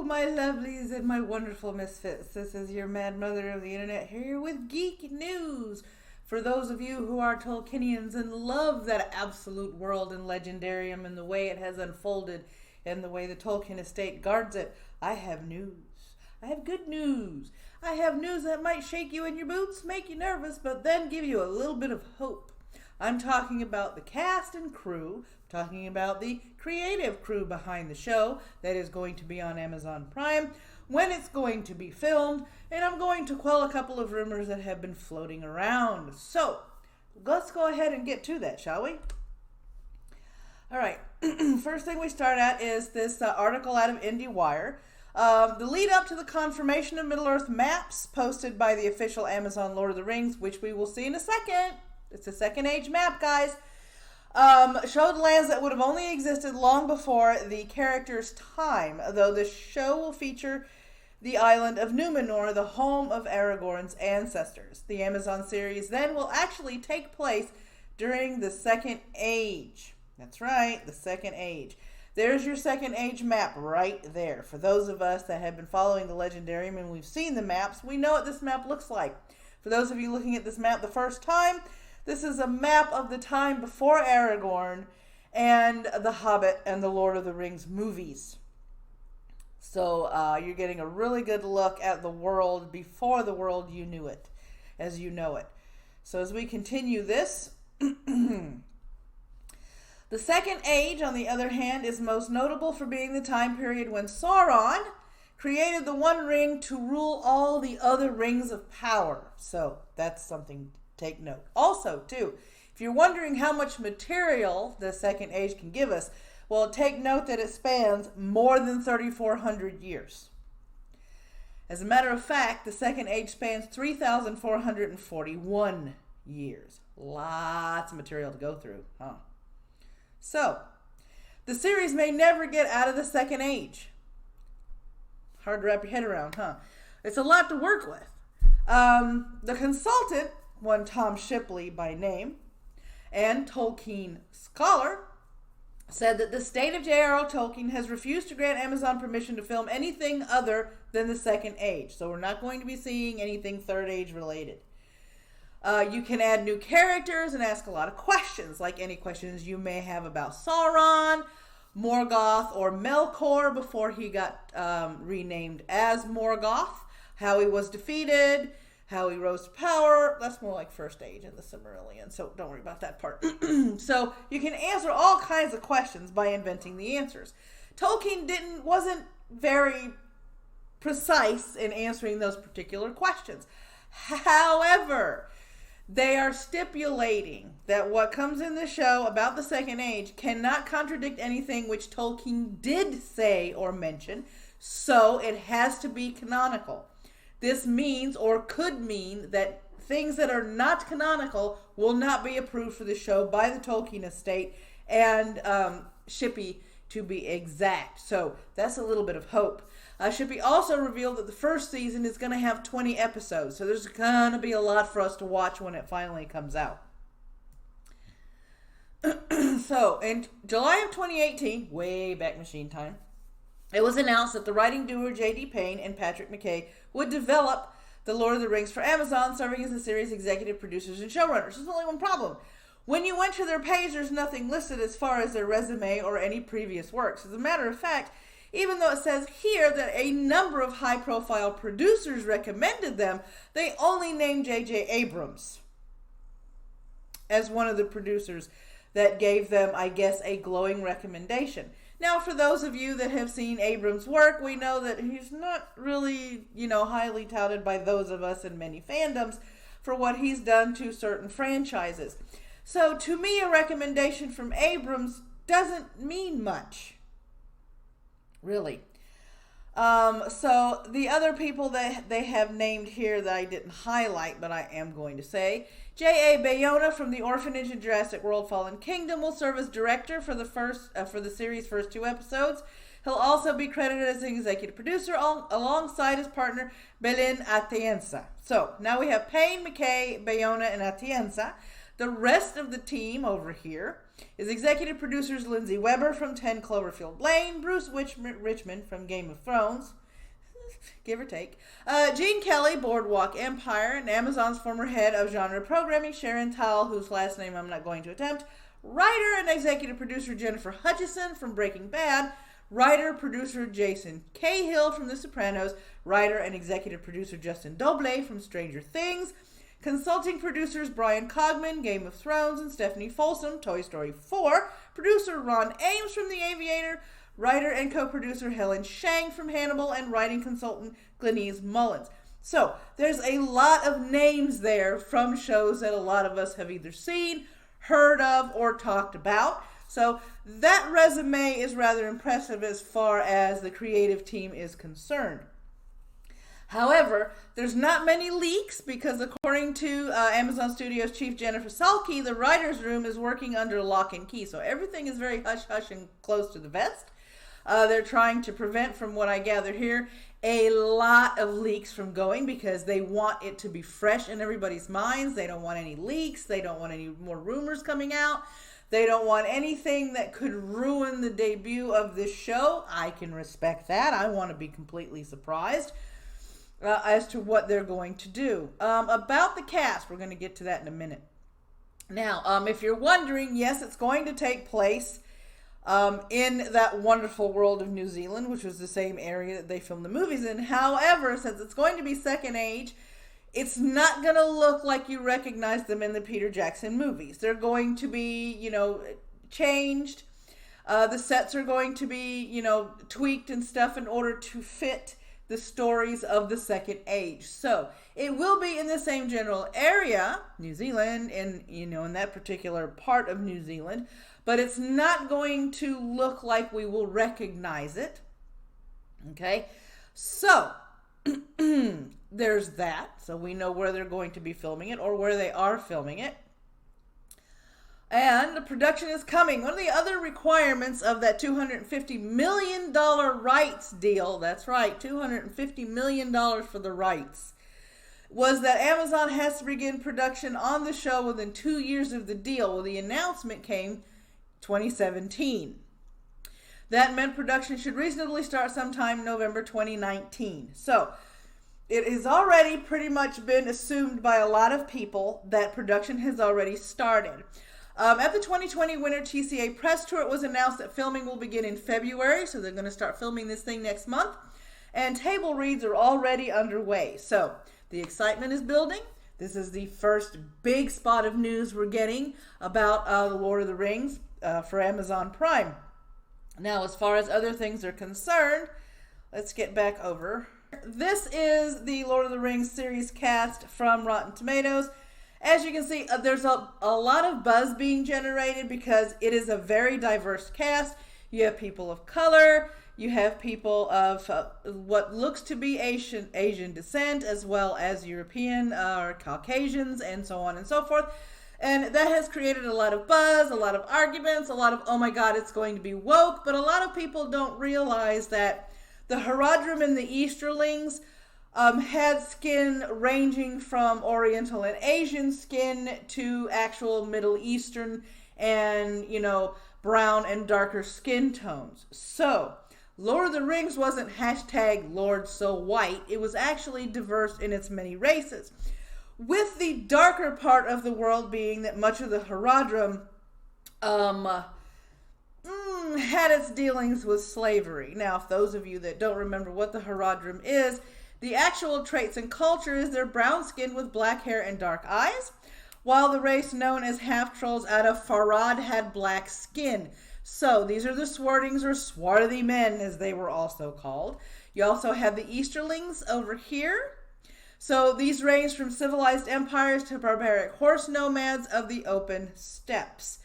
my lovelies and my wonderful misfits. This is your mad mother of the internet here with geek news. For those of you who are Tolkienians and love that absolute world and legendarium and the way it has unfolded and the way the Tolkien estate guards it, I have news. I have good news. I have news that might shake you in your boots, make you nervous, but then give you a little bit of hope. I'm talking about the cast and crew, talking about the creative crew behind the show that is going to be on Amazon Prime, when it's going to be filmed, and I'm going to quell a couple of rumors that have been floating around. So, let's go ahead and get to that, shall we? All right, first thing we start at is this article out of IndieWire. The lead up to the confirmation of Middle-earth maps posted by the official Amazon Lord of the Rings, which we will see in a second. It's a second age map, guys. Showed lands that would have only existed long before the character's time, though the show will feature the island of Numenor, the home of Aragorn's ancestors. The Amazon series then will actually take place during the Second Age. That's right, the Second Age. There's your Second Age map right there. For those of us that have been following the Legendarium and we've seen the maps, we know what this map looks like. For those of you looking at this map the first time, this is a map of the time before Aragorn and The Hobbit and the Lord of the Rings movies. So you're getting a really good look at the world before the world you knew it, as you know it. So as we continue this, the Second Age, on the other hand, is most notable for being the time period when Sauron created the One Ring to rule all the other rings of power. So that's something to take note. Also, too, if you're wondering how much material the Second Age can give us, well, take note that it spans more than 3,400 years. As a matter of fact, the Second Age spans 3,441 years. Lots of material to go through, huh? So, the series may never get out of the Second Age. Hard to wrap your head around, huh? It's a lot to work with. The consultant, one Tom Shipley by name, and Tolkien scholar, said that the estate of J.R.R. Tolkien has refused to grant Amazon permission to film anything other than the Second Age. So we're not going to be seeing anything Third Age related. You can add new characters and ask a lot of questions, like any questions you may have about Sauron, Morgoth, or Melkor before he got renamed as Morgoth, how he was defeated, how he rose to power. That's more like First Age in the Silmarillion, so don't worry about that part. So you can answer all kinds of questions by inventing the answers. Tolkien wasn't very precise in answering those particular questions. However, they are stipulating that what comes in the show about the Second Age cannot contradict anything which Tolkien did say or mention, so it has to be canonical. This means, or could mean, that things that are not canonical will not be approved for the show by the Tolkien estate and Shippey, to be exact. So that's a little bit of hope. Shippey also revealed that the first season is going to have 20 episodes, so there's going to be a lot for us to watch when it finally comes out. So, in July of 2018, way back machine time, it was announced that the writing duo J.D. Payne and Patrick McKay would develop The Lord of the Rings for Amazon, serving as the series' executive producers and showrunners. There's only one problem. When you enter their page, there's nothing listed as far as their resume or any previous works. As a matter of fact, even though it says here that a number of high-profile producers recommended them, they only named J.J. Abrams as one of the producers that gave them, I guess, a glowing recommendation. Now, for those of you that have seen Abrams' work, we know that he's not really, highly touted by those of us in many fandoms for what he's done to certain franchises. So, to me, a recommendation from Abrams doesn't mean much. Really. So the other people that they have named here that I didn't highlight, but I am going to say, J.A. Bayona from The Orphanage and Jurassic World Fallen Kingdom will serve as director for the series' first 2 episodes. He'll also be credited as an executive producer alongside his partner Belén Atienza. So now we have Payne, McKay, Bayona, and Atienza. The rest of the team over here is executive producers Lindsay Weber from 10 Cloverfield Lane, Bruce Richmond from Game of Thrones, give or take, Gene Kelly, Boardwalk Empire, and Amazon's former head of genre programming, Sharon Tal, whose last name I'm not going to attempt, writer and executive producer Jennifer Hutchison from Breaking Bad, writer-producer Jason Cahill from The Sopranos, writer and executive producer Justin Doble from Stranger Things, consulting producers Brian Cogman, Game of Thrones, and Stephanie Folsom, Toy Story 4, producer Ron Ames from The Aviator, writer and co-producer Helen Shang from Hannibal, and writing consultant Glenise Mullins. So, there's a lot of names there from shows that a lot of us have either seen, heard of, or talked about. So that resume is rather impressive as far as the creative team is concerned. However, there's not many leaks because according to Amazon Studios chief Jennifer Salke, the writer's room is working under lock and key. So everything is very hush-hush and close to the vest. They're trying to prevent, from what I gather here, a lot of leaks from going because they want it to be fresh in everybody's minds. They don't want any leaks. They don't want any more rumors coming out. They don't want anything that could ruin the debut of this show. I can respect that. I want to be completely surprised as to what they're going to do. About the cast, we're going to get to that in a minute. Now, if you're wondering, yes, it's going to take place in that wonderful world of New Zealand, which was the same area that they filmed the movies in. However, since it's going to be Second Age, it's not going to look like you recognize them in the Peter Jackson movies. They're going to be, changed. The sets are going to be, tweaked and stuff in order to fit the stories of the Second Age. So it will be in the same general area, New Zealand, and, in that particular part of New Zealand, but it's not going to look like we will recognize it. Okay? So there's that. So we know where they're going to be filming it or where they are filming it. And the production is coming. One of the other requirements of that $250 million rights deal, that's right, $250 million for the rights, was that Amazon has to begin production on the show within 2 years of the deal. Well, the announcement came 2017. That meant production should reasonably start sometime November 2019. So it has already pretty much been assumed by a lot of people that production has already started. At the 2020 Winter TCA press tour, it was announced that filming will begin in February, so they're going to start filming this thing next month, and table reads are already underway. So the excitement is building. This is the first big spot of news we're getting about The Lord of the Rings for Amazon Prime. Now, as far as other things are concerned, let's get back over. This is the Lord of the Rings series cast from Rotten Tomatoes. As you can see, there's a lot of buzz being generated because it is a very diverse cast. You have people of color, you have people of what looks to be Asian descent, as well as European or Caucasians, and so on and so forth. And that has created a lot of buzz, a lot of arguments, a lot of, oh my God, it's going to be woke. But a lot of people don't realize that the Haradrim and the Easterlings had skin ranging from Oriental and Asian skin to actual Middle Eastern and, brown and darker skin tones. So, Lord of the Rings wasn't hashtag Lord So White. It was actually diverse in its many races. With the darker part of the world being that much of the Haradrim had its dealings with slavery. Now, if those of you that don't remember what the Haradrim is, the actual traits and culture is they're brown skinned with black hair and dark eyes, while the race known as half-trolls out of Farad had black skin. So these are the Swardings, or swarthy men as they were also called. You also have the Easterlings over here. So these range from civilized empires to barbaric horse nomads of the open steppes.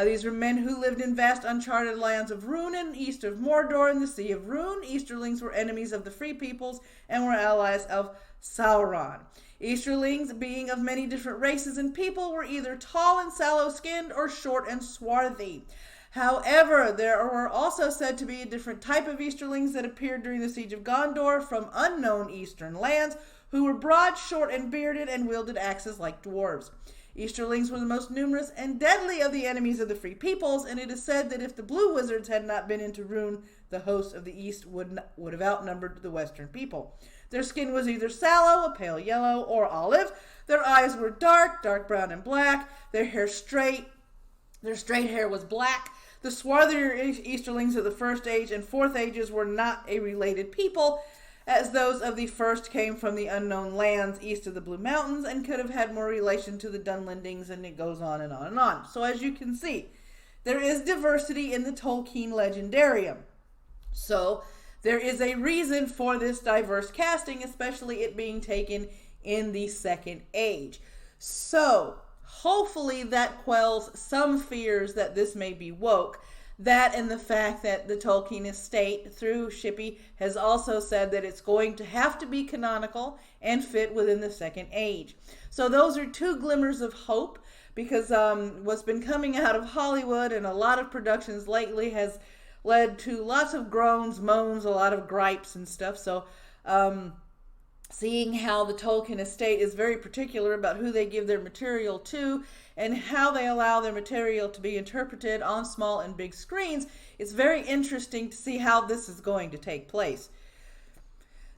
These were men who lived in vast uncharted lands of Rhunan, east of Mordor and the Sea of Rhûn. Easterlings were enemies of the Free Peoples and were allies of Sauron. Easterlings, being of many different races and people, were either tall and sallow-skinned or short and swarthy. However, there were also said to be a different type of Easterlings that appeared during the Siege of Gondor from unknown eastern lands, who were broad, short, and bearded and wielded axes like dwarves. Easterlings were the most numerous and deadly of the enemies of the free peoples, and it is said that if the blue wizards had not been in to ruin the hosts of the East would have outnumbered the Western people. Their skin was either sallow, a pale yellow, or olive. Their eyes were dark brown and black. Their hair straight. Their straight hair was black. The swarthier Easterlings of the First Age and Fourth Ages were not a related people, as those of the first came from the unknown lands east of the Blue Mountains and could have had more relation to the Dunlendings, and it goes on and on and on. So as you can see, there is diversity in the Tolkien legendarium. So there is a reason for this diverse casting, especially it being taken in the Second Age. So hopefully that quells some fears that this may be woke. That and the fact that the Tolkien estate, through Shippey, has also said that it's going to have to be canonical and fit within the Second Age. So those are two glimmers of hope, because what's been coming out of Hollywood and a lot of productions lately has led to lots of groans, moans, a lot of gripes and stuff. So seeing how the Tolkien estate is very particular about who they give their material to and how they allow their material to be interpreted on small and big screens, it's very interesting to see how this is going to take place.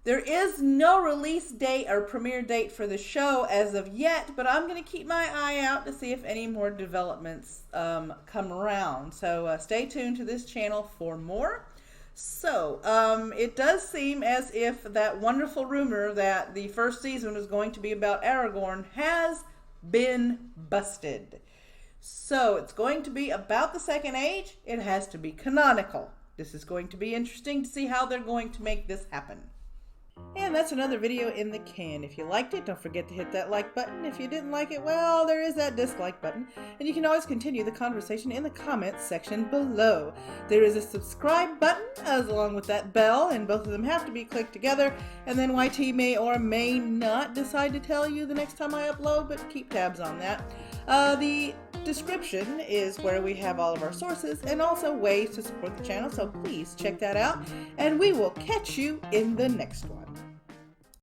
There is no release date or premiere date for the show as of yet, but I'm going to keep my eye out to see if any more developments come around. So stay tuned to this channel for more. So, it does seem as if that wonderful rumor that the first season was going to be about Aragorn has been busted. So, it's going to be about the Second Age. It has to be canonical. This is going to be interesting to see how they're going to make this happen. And that's another video in the can. If you liked it, don't forget to hit that like button. If you didn't like it, well, there is that dislike button. And you can always continue the conversation in the comments section below. There is a subscribe button along with that bell, and both of them have to be clicked together. And then YT may or may not decide to tell you the next time I upload, but keep tabs on that. The description is where we have all of our sources and also ways to support the channel, so please check that out, and we will catch you in the next one.